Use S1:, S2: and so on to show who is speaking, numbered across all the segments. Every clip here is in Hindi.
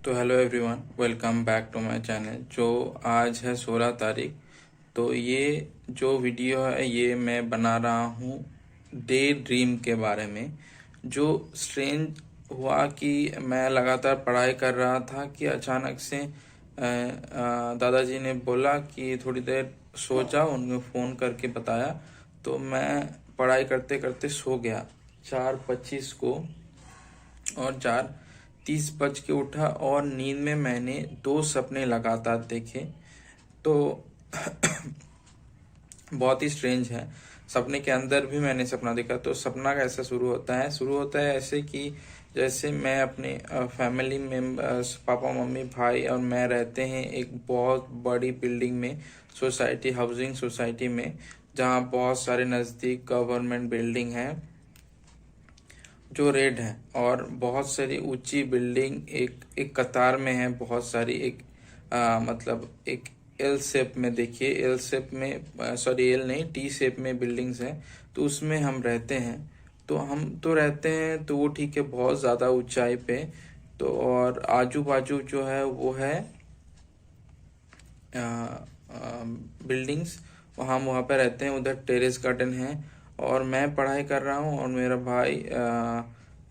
S1: तो hello everyone, welcome back to my channel. जो आज है 16 तारीख। तो ये जो वीडियो है ये मैं बना रहा हूँ डे ड्रीम के बारे में। जो स्ट्रेंज हुआ कि मैं लगातार पढ़ाई कर रहा था कि अचानक से दादाजी ने बोला कि थोड़ी देर सो जाओ, उन्होंने फ़ोन करके बताया। तो मैं पढ़ाई करते करते सो गया 4:25 को, और 4:30 बज के उठा और नींद में मैंने 2 सपने लगातार देखे। तो बहुत ही स्ट्रेंज है। सपने के अंदर भी मैंने सपना देखा। तो सपना कैसा शुरू होता है ऐसे कि जैसे मैं अपने फैमिली मेंबर्स, पापा मम्मी भाई और मैं रहते हैं एक बहुत बड़ी बिल्डिंग में, सोसाइटी, हाउसिंग सोसाइटी में, जहाँ बहुत सारे नज़दीक गवर्नमेंट बिल्डिंग है जो रेड है, और बहुत सारी ऊंची बिल्डिंग एक एक कतार में है। बहुत सारी एक मतलब एक एल शेप में, देखिए एल शेप में, सॉरी एल नहीं, टी शेप में बिल्डिंग्स हैं। तो उसमें हम रहते हैं। तो हम तो रहते हैं तो वो ठीक है, बहुत ज़्यादा ऊंचाई पे। तो और आजू बाजू जो है वो है बिल्डिंग्स, हम वहाँ पे रहते हैं। उधर टेरेस गार्डन है और मैं पढ़ाई कर रहा हूँ और मेरा भाई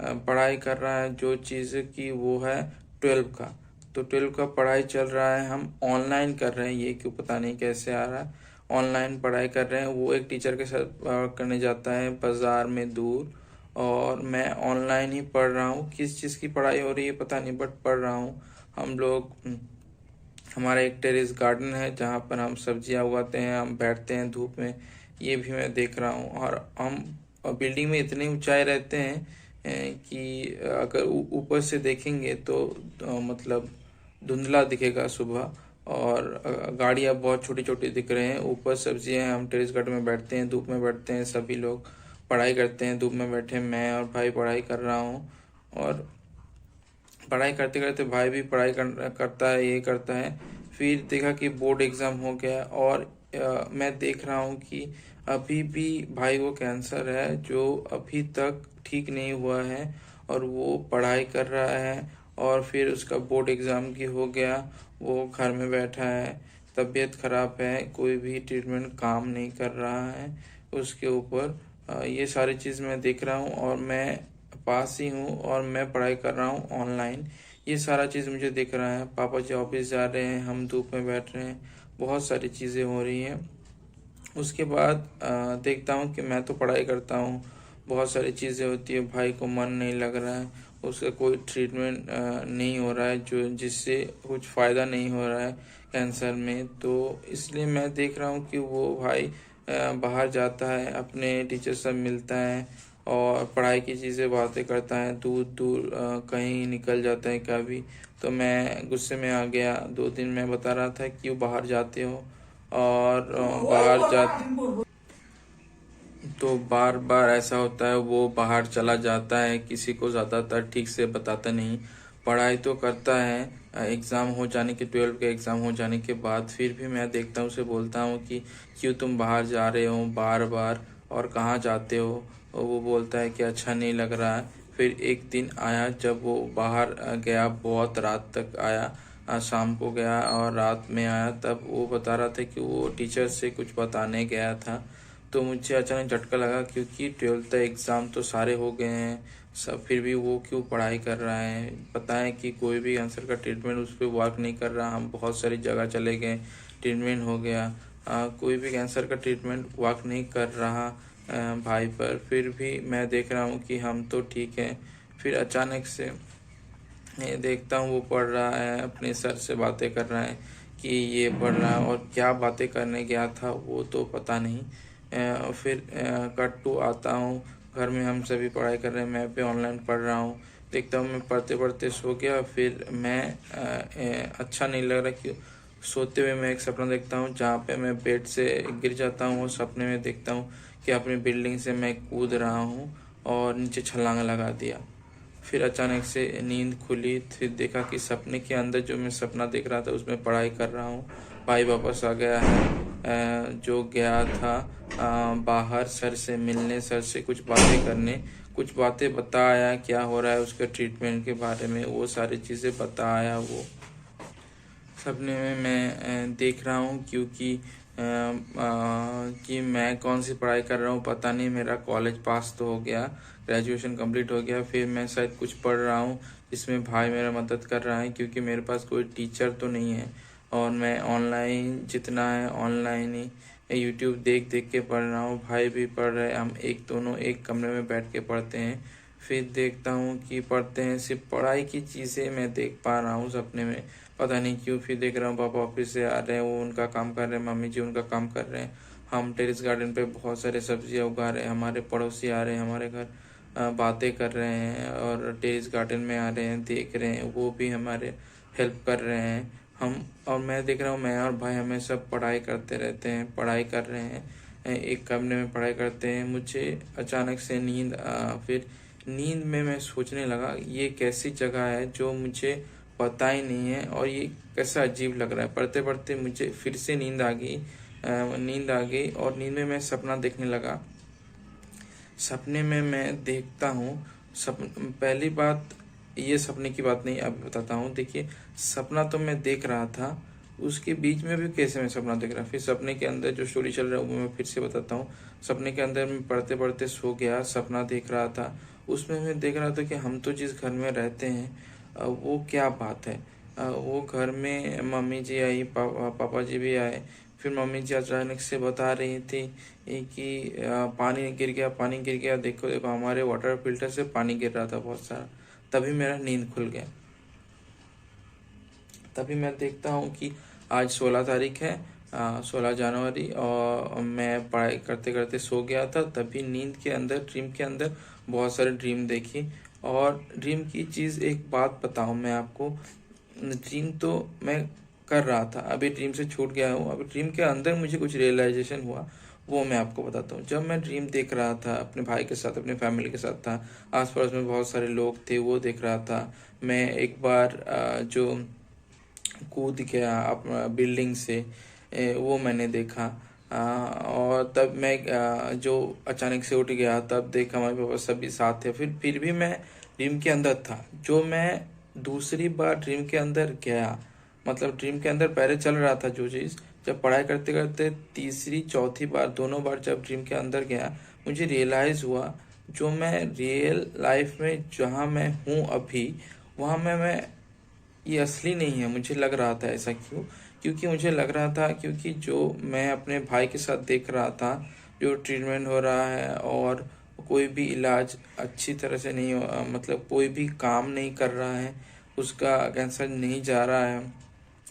S1: पढ़ाई कर रहा है। जो चीज़ की वो है 12 का। तो 12 का पढ़ाई चल रहा है, हम ऑनलाइन कर रहे हैं। ये क्यों पता नहीं कैसे आ रहा है, ऑनलाइन पढ़ाई कर रहे हैं। वो एक टीचर के साथ करने जाता है बाजार में दूर, और मैं ऑनलाइन ही पढ़ रहा हूँ। किस चीज़ की पढ़ाई हो रही है पता नहीं, बट पढ़ रहा हूँ। हम लोग हमारा एक टेरेस गार्डन है जहाँ पर हम सब्जियां उगाते हैं, हम बैठते हैं धूप में। ये भी मैं देख रहा हूँ। और हम बिल्डिंग में इतनी ऊंचाई रहते हैं कि अगर ऊपर से देखेंगे तो मतलब धुंधला दिखेगा सुबह, और गाड़ियाँ बहुत छोटी छोटी दिख रहे हैं। ऊपर सब्जियां हैं, हम टेरेस गार्डन में बैठते हैं, धूप में बैठते हैं। सभी लोग पढ़ाई करते हैं, धूप में बैठे, मैं और भाई पढ़ाई कर रहा हूँ। और पढ़ाई करते करते भाई भी पढ़ाई करता है, ये करता है। फिर देखा कि बोर्ड एग्ज़ाम हो गया, और मैं देख रहा हूँ कि अभी भी भाई को कैंसर है जो अभी तक ठीक नहीं हुआ है, और वो पढ़ाई कर रहा है। और फिर उसका बोर्ड एग्ज़ाम की हो गया, वो घर में बैठा है, तबीयत ख़राब है, कोई भी ट्रीटमेंट काम नहीं कर रहा है उसके ऊपर। ये सारी चीज़ मैं देख रहा हूँ, और मैं पास ही हूँ और मैं पढ़ाई कर रहा हूँ ऑनलाइन। ये सारा चीज़ मुझे दिख रहा है। पापा जी ऑफिस जा रहे हैं, हम धूप में बैठ रहे हैं, बहुत सारी चीज़ें हो रही हैं। उसके बाद देखता हूँ कि मैं तो पढ़ाई करता हूँ, बहुत सारी चीज़ें होती है। भाई को मन नहीं लग रहा है, उसका कोई ट्रीटमेंट नहीं हो रहा है, जो जिससे कुछ फ़ायदा नहीं हो रहा है कैंसर में। तो इसलिए मैं देख रहा हूँ कि वो भाई बाहर जाता है, अपने टीचर से मिलता है और पढ़ाई की चीज़ें बातें करता है, दूर दूर कहीं निकल जाता है कभी। तो मैं गुस्से में आ गया। 2 दिन मैं बता रहा था क्यों बाहर जाते हो, और बाहर जाते तो बार बार ऐसा होता है, वो बाहर चला जाता है, किसी को ज़्यादातर ठीक से बताता नहीं, पढ़ाई तो करता है। एग्ज़ाम हो जाने के 12 के एग्ज़ाम हो जाने के बाद फिर भी मैं देखता हूँ, उसे बोलता हूँ कि क्यों तुम बाहर जा रहे हो बार बार, और कहाँ जाते हो। और वो बोलता है कि अच्छा नहीं लग रहा है। फिर एक दिन आया जब वो बाहर गया, बहुत रात तक आया, शाम को गया और रात में आया। तब वो बता रहा था कि वो टीचर से कुछ बताने गया था। तो मुझे अचानक झटका लगा, क्योंकि 12th एग्ज़ाम तो सारे हो गए हैं सब, फिर भी वो क्यों पढ़ाई कर रहा है। पता है कि कोई भी कैंसर का ट्रीटमेंट उस पर वर्क नहीं कर रहा। हम बहुत सारी जगह चले गए, ट्रीटमेंट हो गया, कोई भी कैंसर का ट्रीटमेंट वर्क नहीं कर रहा भाई पर। फिर भी मैं देख रहा हूँ कि हम तो ठीक हैं। फिर अचानक से ये देखता हूँ वो पढ़ रहा है, अपने सर से बातें कर रहा है कि ये पढ़ रहा है, और क्या बातें करने गया था वो तो पता नहीं। फिर कट टू आता हूँ, घर में हम सभी पढ़ाई कर रहे हैं, मैं भी ऑनलाइन पढ़ रहा हूँ। देखता हूँ मैं पढ़ते पढ़ते सो गया। फिर मैं अच्छा नहीं लग रहा कि सोते हुए मैं एक सपना देखता हूँ जहाँ पे मैं बेड से गिर जाता हूँ, और सपने में देखता हूँ कि अपनी बिल्डिंग से मैं कूद रहा हूँ और नीचे छलांग लगा दिया। फिर अचानक से नींद खुली, फिर देखा कि सपने के अंदर जो मैं सपना देख रहा था उसमें पढ़ाई कर रहा हूँ। भाई वापस आ गया है, जो गया था बाहर सर से मिलने, सर से कुछ बातें करने, कुछ बातें बताया क्या हो रहा है उसके ट्रीटमेंट के बारे में, वो सारी चीज़ें बताया। वो सपने में मैं देख रहा हूँ, क्योंकि कि मैं कौन सी पढ़ाई कर रहा हूँ पता नहीं। मेरा कॉलेज पास तो हो गया, ग्रेजुएशन कंप्लीट हो गया, फिर मैं शायद कुछ पढ़ रहा हूँ जिसमें भाई मेरा मदद कर रहा है, क्योंकि मेरे पास कोई टीचर तो नहीं है और मैं ऑनलाइन जितना है ऑनलाइन ही यूट्यूब देख देख के पढ़ रहा हूँ। भाई भी पढ़ रहे, हम दोनों एक कमरे में बैठ के पढ़ते हैं। फिर देखता हूँ कि पढ़ते हैं, सिर्फ पढ़ाई की चीज़ें मैं देख पा रहा हूँ सपने में, पता नहीं क्यों। फिर देख रहा हूँ पापा ऑफिस से आ रहे हैं, वो उनका काम कर रहे हैं, मम्मी जी उनका काम कर रहे हैं। हम टेरेस गार्डन पे बहुत सारे सब्जियां उगा रहे हैं, हमारे पड़ोसी आ रहे हैं हमारे घर, बातें कर रहे हैं और टेरेस गार्डन में आ रहे हैं, देख रहे हैं, वो भी हमारे हेल्प कर रहे हैं। हम और मैं देख रहा हूँ, मैं और भाई हमें सब पढ़ाई करते रहते हैं, पढ़ाई कर रहे हैं, एक कमरे में पढ़ाई करते हैं। मुझे अचानक से फिर नींद में मैं सोचने लगा, ये कैसी जगह है जो मुझे पता ही नहीं है और ये कैसा अजीब लग रहा है। पढ़ते पढ़ते मुझे फिर से नींद आ गई, और नींद में मैं सपना देखने लगा। सपने में मैं देखता हूँ, पहली बात, ये सपने की बात नहीं, अभी बताता हूँ। देखिए, सपना तो मैं देख रहा था, उसके बीच में भी कैसे मैं सपना देख रहा, फिर सपने के अंदर जो स्टोरी चल रहा है वो मैं फिर से बताता हूँ। सपने के अंदर मैं पढ़ते पढ़ते सो गया, सपना देख रहा था। उसमें मैं देख रहा था कि हम तो जिस घर में रहते हैं वो क्या बात है, वो घर में मम्मी जी आई, पापा जी भी आए। फिर मम्मी जी अचानक से बता रही थी कि पानी गिर गया, पानी गिर गया, देखो देखो हमारे वाटर फिल्टर से पानी गिर रहा था बहुत सारा। तभी मेरा नींद खुल गया। तभी मैं देखता हूँ कि आज 16 तारीख है, 16 जनवरी, और मैं पढ़ाई करते करते सो गया था। तभी नींद के अंदर, ड्रीम के अंदर बहुत सारे ड्रीम देखी। और ड्रीम की चीज़, एक बात बताऊँ मैं आपको, ड्रीम तो मैं कर रहा था, अभी ड्रीम से छूट गया हूँ। अभी ड्रीम के अंदर मुझे कुछ रियलाइजेशन हुआ, वो मैं आपको बताता हूँ। जब मैं ड्रीम देख रहा था, अपने भाई के साथ, अपने फैमिली के साथ था, आसपास में बहुत सारे लोग थे, वो देख रहा था। मैं एक बार जो कूद गया अपना बिल्डिंग से, वो मैंने देखा। और तब मैं जो अचानक से उठ गया, तब देखा हमारे पापा सभी साथ थे। फिर भी मैं ड्रीम के अंदर था। जो मैं दूसरी बार ड्रीम के अंदर गया, मतलब ड्रीम के अंदर पहले चल रहा था जो चीज़, जब पढ़ाई करते करते तीसरी चौथी बार, दोनों बार जब ड्रीम के अंदर गया, मुझे रियलाइज़ हुआ जो मैं रियल लाइफ में जहाँ मैं हूँ अभी, वहाँ मैं ये असली नहीं है। मुझे लग रहा था ऐसा, क्यों? क्योंकि मुझे लग रहा था, क्योंकि जो मैं अपने भाई के साथ देख रहा था, जो ट्रीटमेंट हो रहा है और कोई भी इलाज अच्छी तरह से नहीं मतलब कोई भी काम नहीं कर रहा है, उसका कैंसर नहीं जा रहा है,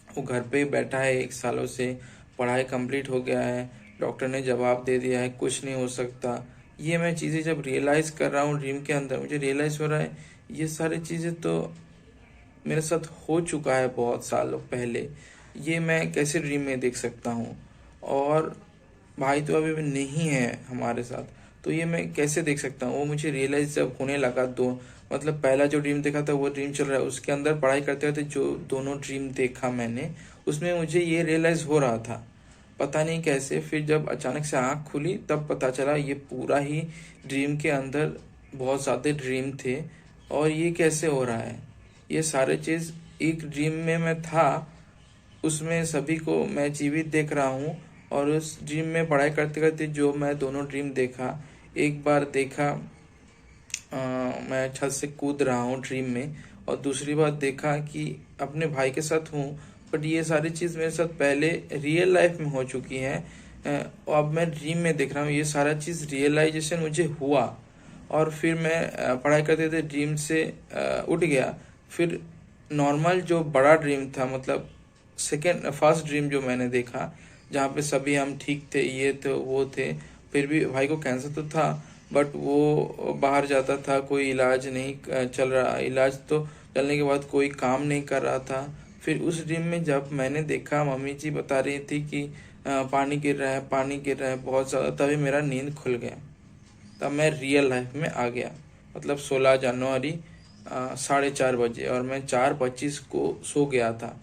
S1: वो घर पे ही बैठा है 1 सालों से, पढ़ाई कंप्लीट हो गया है, डॉक्टर ने जवाब दे दिया है कुछ नहीं हो सकता। ये मैं चीज़ें जब रियलाइज़ कर रहा हूँ ड्रीम के अंदर, मुझे रियलाइज़ हो रहा है ये सारी चीज़ें तो मेरे साथ हो चुका है बहुत सालों पहले। ये मैं कैसे ड्रीम में देख सकता हूँ? और भाई तो अभी भी नहीं है हमारे साथ, तो ये मैं कैसे देख सकता हूँ? वो मुझे रियलाइज जब होने लगा, दो मतलब पहला जो ड्रीम देखा था वो ड्रीम चल रहा है, उसके अंदर पढ़ाई करते करते जो दोनों ड्रीम देखा मैंने, उसमें मुझे ये रियलाइज हो रहा था, पता नहीं कैसे। फिर जब अचानक से आँख खुली तब पता चला ये पूरा ही ड्रीम के अंदर बहुत ज़्यादा ड्रीम थे, और ये कैसे हो रहा है? ये सारे चीज़ एक ड्रीम में मैं था, उसमें सभी को मैं जीवित देख रहा हूँ। और उस ड्रीम में पढ़ाई करते करते जो मैं दोनों ड्रीम देखा, एक बार देखा मैं छत से कूद रहा हूँ ड्रीम में, और दूसरी बार देखा कि अपने भाई के साथ हूँ। बट ये सारी चीज़ मेरे साथ पहले रियल लाइफ में हो चुकी है, और अब मैं ड्रीम में देख रहा हूँ। ये सारा चीज़ रियलाइजेशन मुझे हुआ, और फिर मैं पढ़ाई करते थे ड्रीम से उठ गया। फिर नॉर्मल जो बड़ा ड्रीम था, मतलब फर्स्ट ड्रीम जो मैंने देखा, जहाँ पे सभी हम ठीक थे, ये थे वो थे, फिर भी भाई को कैंसर तो था, बट वो बाहर जाता था, कोई इलाज नहीं चल रहा, इलाज तो चलने के बाद कोई काम नहीं कर रहा था। फिर उस ड्रीम में जब मैंने देखा, मम्मी जी बता रही थी कि पानी गिर रहा है, पानी गिर रहा है बहुत ज़्यादा, तभी मेरा नींद खुल गया। तब मैं रियल लाइफ में आ गया, मतलब 16 जनवरी 4:30 बजे, और मैं 4:25 को सो गया था।